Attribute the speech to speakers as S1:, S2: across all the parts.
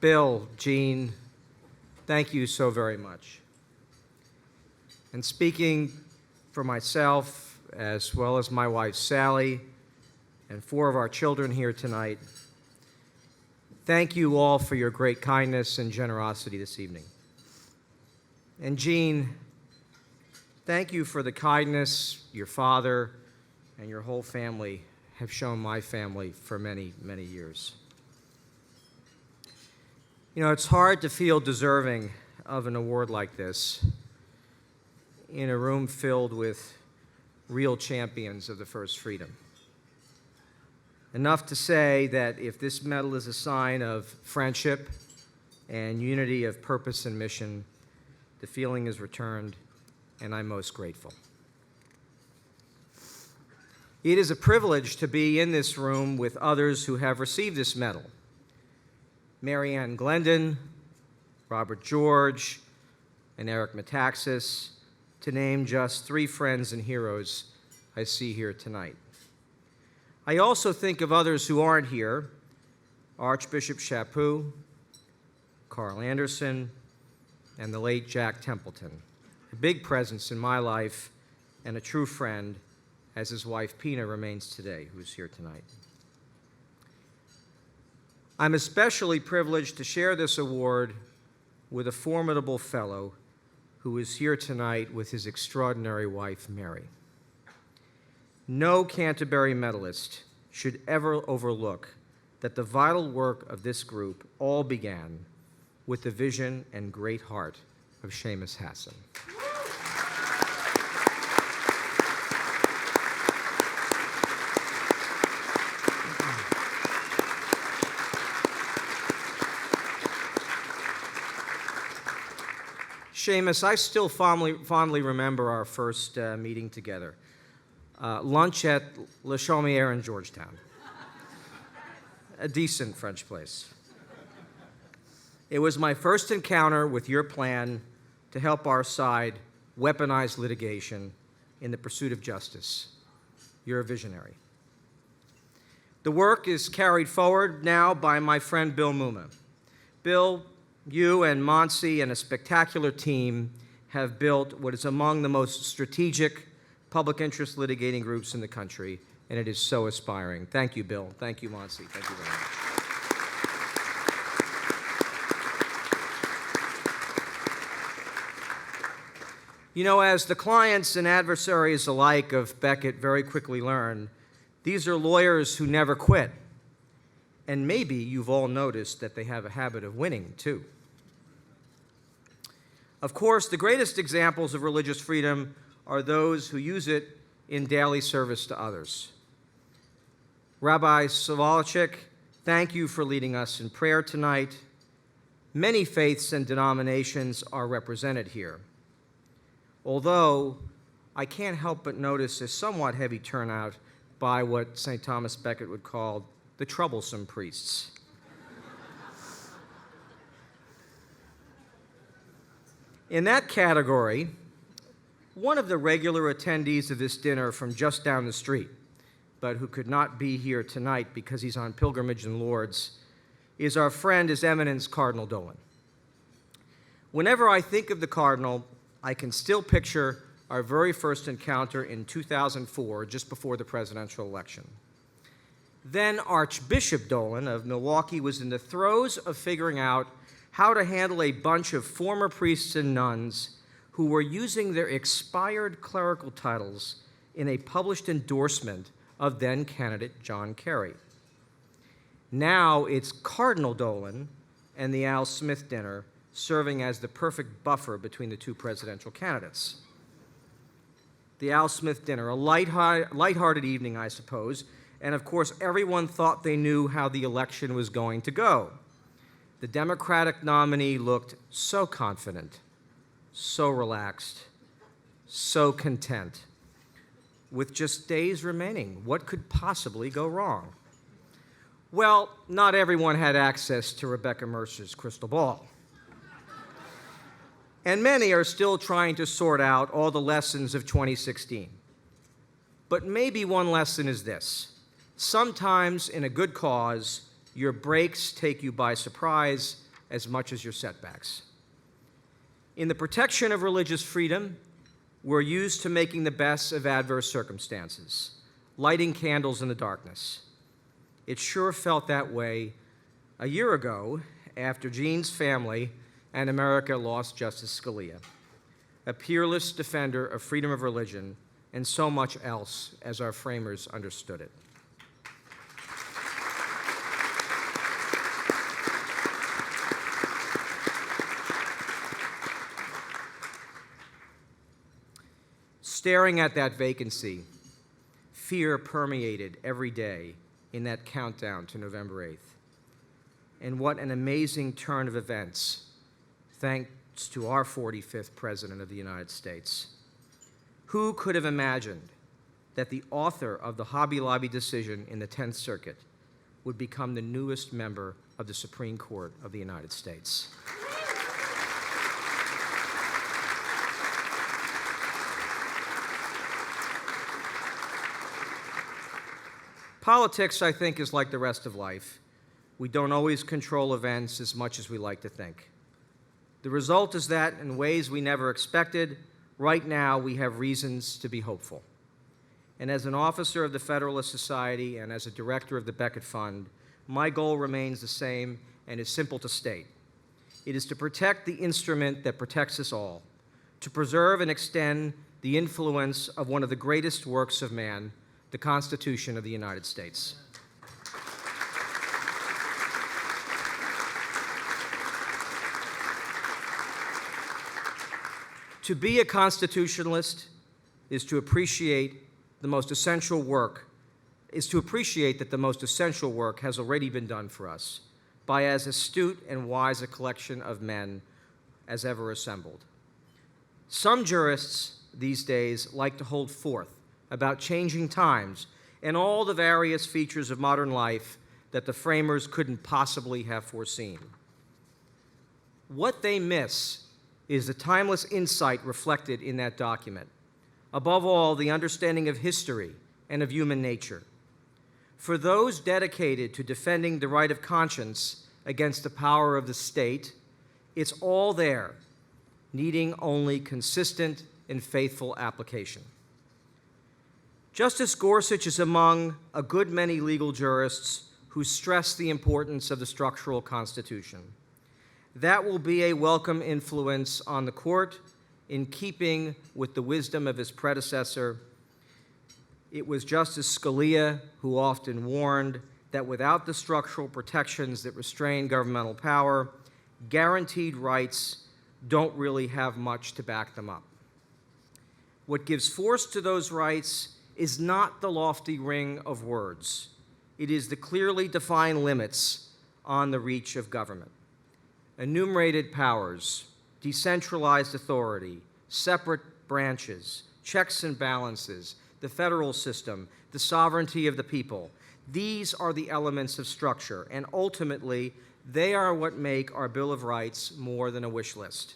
S1: Bill, Jean, thank you so very much. And speaking for myself, as well as my wife, Sally, and 4 of our children here tonight, thank you all for your great kindness and generosity this evening. And Jean, thank you for the kindness your father and your whole family have shown my family for many, many years. You know, it's hard to feel deserving of an award like this in a room filled with real champions of the first freedom. Enough to say that if this medal is a sign of friendship and unity of purpose and mission, the feeling is returned, and I'm most grateful. It is a privilege to be in this room with others who have received this medal. Mary Ann Glendon, Robert George, and Eric Metaxas, to name just 3 friends and heroes I see here tonight. I also think of others who aren't here: Archbishop Chaput, Carl Anderson, and the late Jack Templeton, a big presence in my life and a true friend, as his wife Pina remains today, who's here tonight. I'm especially privileged to share this award with a formidable fellow who is here tonight with his extraordinary wife, Mary. No Canterbury medalist should ever overlook that the vital work of this group all began with the vision and great heart of Seamus Hassan. Seamus, I still fondly remember our first meeting together. Lunch at Le Chaumière in Georgetown. A decent French place. It was my first encounter with your plan to help our side weaponize litigation in the pursuit of justice. You're a visionary. The work is carried forward now by my friend Bill Muma. Bill, you and Monsi and a spectacular team have built what is among the most strategic public interest litigating groups in the country, and it is so aspiring. Thank you, Bill. Thank you, Monsi. Thank you very much. You know, as the clients and adversaries alike of Becket very quickly learn, these are lawyers who never quit. And maybe you've all noticed that they have a habit of winning, too. Of course, the greatest examples of religious freedom are those who use it in daily service to others. Rabbi Soloveitchik, thank you for leading us in prayer tonight. Many faiths and denominations are represented here, although I can't help but notice a somewhat heavy turnout by what St. Thomas Becket would call the troublesome priests. In that category, one of the regular attendees of this dinner from just down the street, but who could not be here tonight because he's on pilgrimage in Lourdes, is our friend, His Eminence Cardinal Dolan. Whenever I think of the Cardinal, I can still picture our very first encounter in 2004, just before the presidential election. Then Archbishop Dolan of Milwaukee was in the throes of figuring out how to handle a bunch of former priests and nuns who were using their expired clerical titles in a published endorsement of then-candidate John Kerry. Now it's Cardinal Dolan and the Al Smith dinner serving as the perfect buffer between the 2 presidential candidates. The Al Smith dinner, a lighthearted evening, I suppose, and of course everyone thought they knew how the election was going to go. The Democratic nominee looked so confident, so relaxed, so content. With just days remaining, what could possibly go wrong? Well, not everyone had access to Rebecca Mercer's crystal ball. And many are still trying to sort out all the lessons of 2016. But maybe one lesson is this: sometimes in a good cause, your breaks take you by surprise as much as your setbacks. In the protection of religious freedom, we're used to making the best of adverse circumstances, lighting candles in the darkness. It sure felt that way a year ago after Jean's family and America lost Justice Scalia, a peerless defender of freedom of religion and so much else as our framers understood it. Staring at that vacancy, fear permeated every day in that countdown to November 8th. And what an amazing turn of events, thanks to our 45th President of the United States. Who could have imagined that the author of the Hobby Lobby decision in the 10th Circuit would become the newest member of the Supreme Court of the United States? Politics, I think, is like the rest of life. We don't always control events as much as we like to think. The result is that, in ways we never expected, right now we have reasons to be hopeful. And as an officer of the Federalist Society and as a director of the Becket Fund, my goal remains the same and is simple to state. It is to protect the instrument that protects us all, to preserve and extend the influence of one of the greatest works of man, the Constitution of the United States. To be a constitutionalist is to appreciate the most essential work, has already been done for us by as astute and wise a collection of men as ever assembled. Some jurists these days like to hold forth about changing times and all the various features of modern life that the framers couldn't possibly have foreseen. What they miss is the timeless insight reflected in that document. Above all, the understanding of history and of human nature. For those dedicated to defending the right of conscience against the power of the state, it's all there, needing only consistent and faithful application. Justice Gorsuch is among a good many legal jurists who stress the importance of the structural Constitution. That will be a welcome influence on the court in keeping with the wisdom of his predecessor. It was Justice Scalia who often warned that without the structural protections that restrain governmental power, guaranteed rights don't really have much to back them up. What gives force to those rights is not the lofty ring of words. It is the clearly defined limits on the reach of government. Enumerated powers, decentralized authority, separate branches, checks and balances, the federal system, the sovereignty of the people. These are the elements of structure, and ultimately, they are what make our Bill of Rights more than a wish list.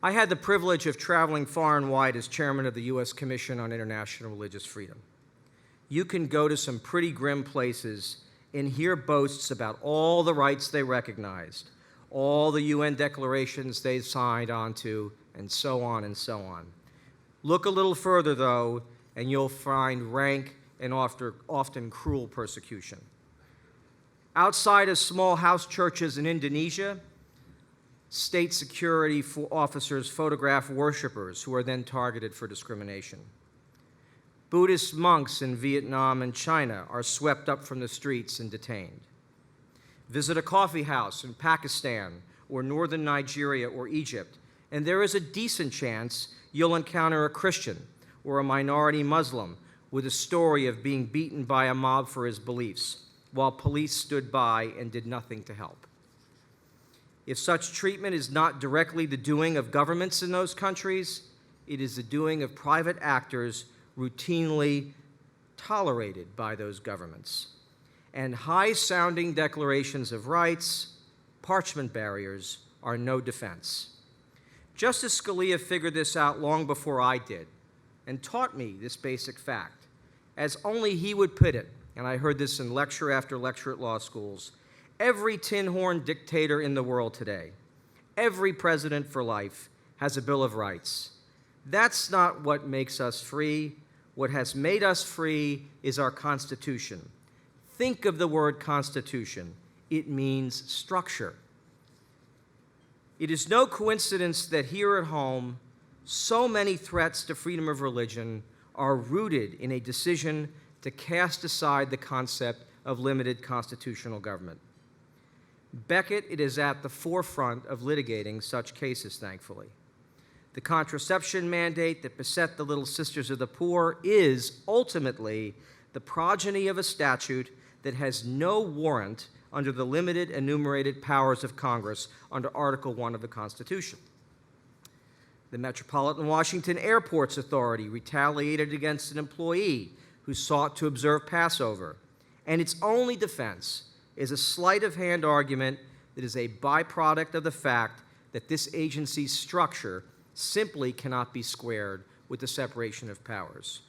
S1: I had the privilege of traveling far and wide as chairman of the U.S. Commission on International Religious Freedom. You can go to some pretty grim places and hear boasts about all the rights they recognized, all the UN declarations they signed onto, and so on and so on. Look a little further, though, and you'll find rank and often cruel persecution. Outside of small house churches in Indonesia, state security officers photograph worshipers who are then targeted for discrimination. Buddhist monks in Vietnam and China are swept up from the streets and detained. Visit a coffee house in Pakistan or northern Nigeria or Egypt, and there is a decent chance you'll encounter a Christian or a minority Muslim with a story of being beaten by a mob for his beliefs, while police stood by and did nothing to help. If such treatment is not directly the doing of governments in those countries, it is the doing of private actors routinely tolerated by those governments. And high-sounding declarations of rights, parchment barriers, are no defense. Justice Scalia figured this out long before I did, and taught me this basic fact, as only he would put it, and I heard this in lecture after lecture at law schools: every tin-horn dictator in the world today, every president for life, has a Bill of Rights. That's not what makes us free. What has made us free is our Constitution. Think of the word Constitution. It means structure. It is no coincidence that here at home, so many threats to freedom of religion are rooted in a decision to cast aside the concept of limited constitutional government. Becket, it is at the forefront of litigating such cases, thankfully. The contraception mandate that beset the Little Sisters of the Poor is ultimately the progeny of a statute that has no warrant under the limited enumerated powers of Congress under Article 1 of the Constitution. The Metropolitan Washington Airports Authority retaliated against an employee who sought to observe Passover, and its only defense is a sleight-of-hand argument that is a byproduct of the fact that this agency's structure simply cannot be squared with the separation of powers.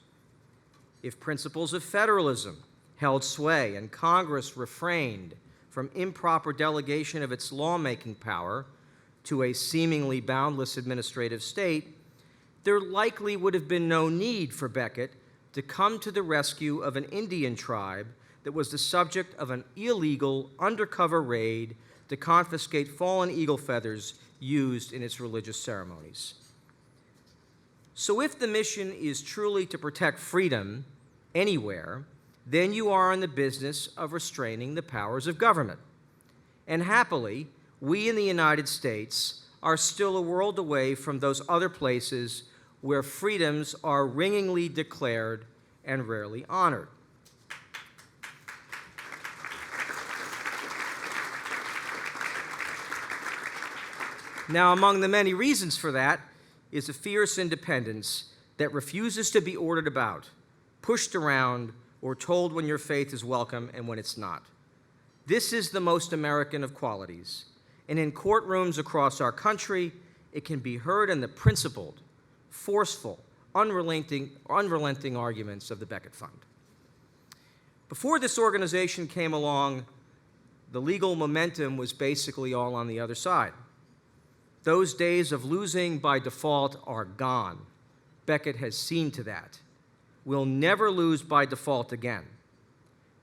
S1: If principles of federalism held sway and Congress refrained from improper delegation of its lawmaking power to a seemingly boundless administrative state, there likely would have been no need for Becket to come to the rescue of an Indian tribe that was the subject of an illegal undercover raid to confiscate fallen eagle feathers used in its religious ceremonies. So if the mission is truly to protect freedom anywhere, then you are in the business of restraining the powers of government. And happily, we in the United States are still a world away from those other places where freedoms are ringingly declared and rarely honored. Now, among the many reasons for that is a fierce independence that refuses to be ordered about, pushed around, or told when your faith is welcome and when it's not. This is the most American of qualities, and in courtrooms across our country, it can be heard in the principled, forceful, unrelenting arguments of the Becket Fund. Before this organization came along, the legal momentum was basically all on the other side. Those days of losing by default are gone. Becket has seen to that. We'll never lose by default again.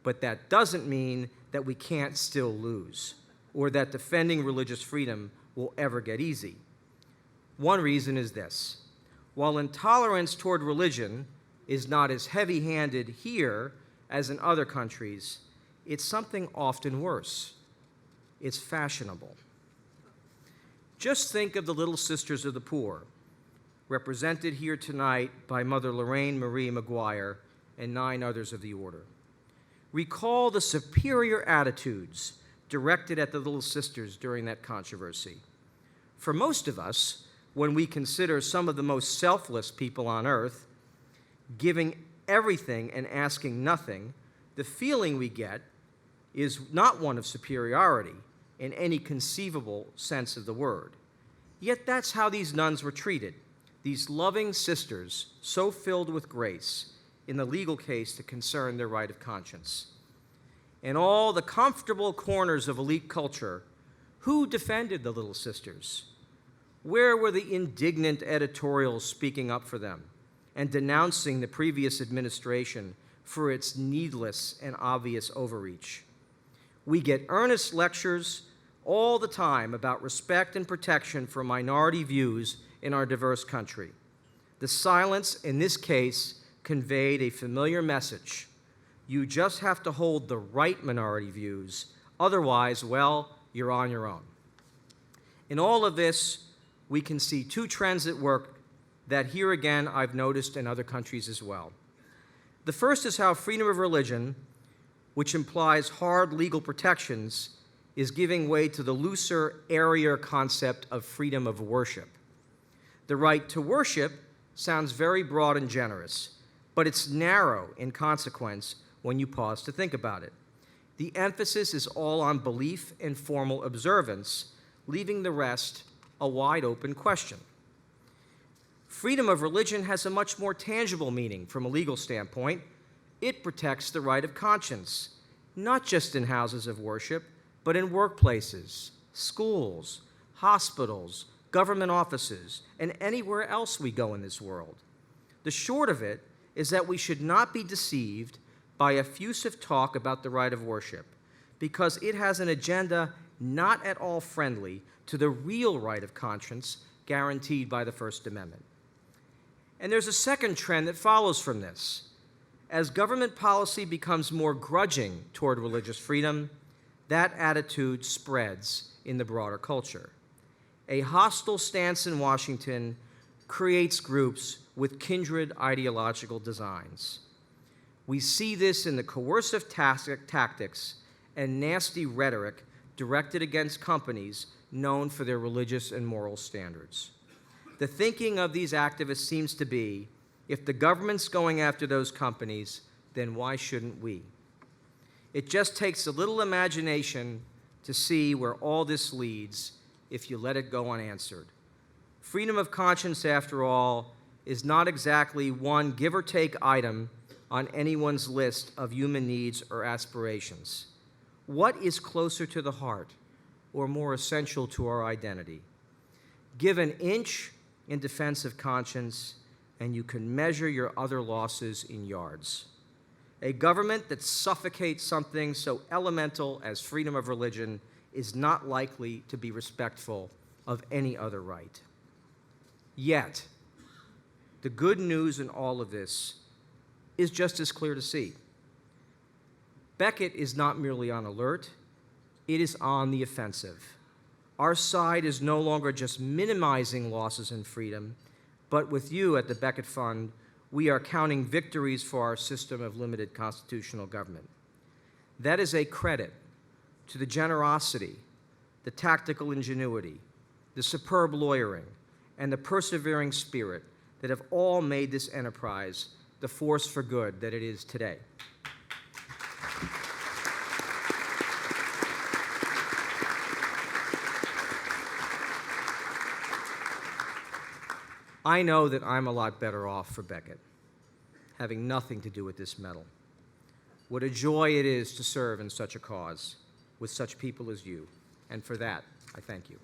S1: But that doesn't mean that we can't still lose, or that defending religious freedom will ever get easy. One reason is this: while intolerance toward religion is not as heavy-handed here as in other countries, it's something often worse. It's fashionable. Just think of the Little Sisters of the Poor, represented here tonight by Mother Lorraine Marie McGuire and 9 others of the order. Recall the superior attitudes directed at the Little Sisters during that controversy. For most of us, when we consider some of the most selfless people on earth, giving everything and asking nothing, the feeling we get is not one of superiority in any conceivable sense of the word. Yet that's how these nuns were treated, these loving sisters so filled with grace in the legal case that concerned their right of conscience. In all the comfortable corners of elite culture, who defended the Little Sisters? Where were the indignant editorials speaking up for them and denouncing the previous administration for its needless and obvious overreach? We get earnest lectures all the time about respect and protection for minority views in our diverse country. The silence in this case conveyed a familiar message. You just have to hold the right minority views. Otherwise, well, you're on your own. In all of this, we can see 2 trends at work that here again I've noticed in other countries as well. The first is how freedom of religion, which implies hard legal protections, is giving way to the looser, airier concept of freedom of worship. The right to worship sounds very broad and generous, but it's narrow in consequence when you pause to think about it. The emphasis is all on belief and formal observance, leaving the rest a wide-open question. Freedom of religion has a much more tangible meaning from a legal standpoint. It protects the right of conscience, not just in houses of worship, but in workplaces, schools, hospitals, government offices, and anywhere else we go in this world. The short of it is that we should not be deceived by effusive talk about the right of worship, because it has an agenda not at all friendly to the real right of conscience guaranteed by the First Amendment. And there's a second trend that follows from this. As government policy becomes more grudging toward religious freedom, that attitude spreads in the broader culture. A hostile stance in Washington creates groups with kindred ideological designs. We see this in the coercive tactics and nasty rhetoric directed against companies known for their religious and moral standards. The thinking of these activists seems to be, if the government's going after those companies, then why shouldn't we? It just takes a little imagination to see where all this leads if you let it go unanswered. Freedom of conscience, after all, is not exactly one give or take item on anyone's list of human needs or aspirations. What is closer to the heart or more essential to our identity? Give an inch in defense of conscience, and you can measure your other losses in yards. A government that suffocates something so elemental as freedom of religion is not likely to be respectful of any other right. Yet, the good news in all of this is just as clear to see. Becket is not merely on alert, it is on the offensive. Our side is no longer just minimizing losses in freedom, but with you at the Becket Fund, we are counting victories for our system of limited constitutional government. That is a credit to the generosity, the tactical ingenuity, the superb lawyering, and the persevering spirit that have all made this enterprise the force for good that it is today. I know that I'm a lot better off for Becket, having nothing to do with this medal. What a joy it is to serve in such a cause with such people as you, and for that, I thank you.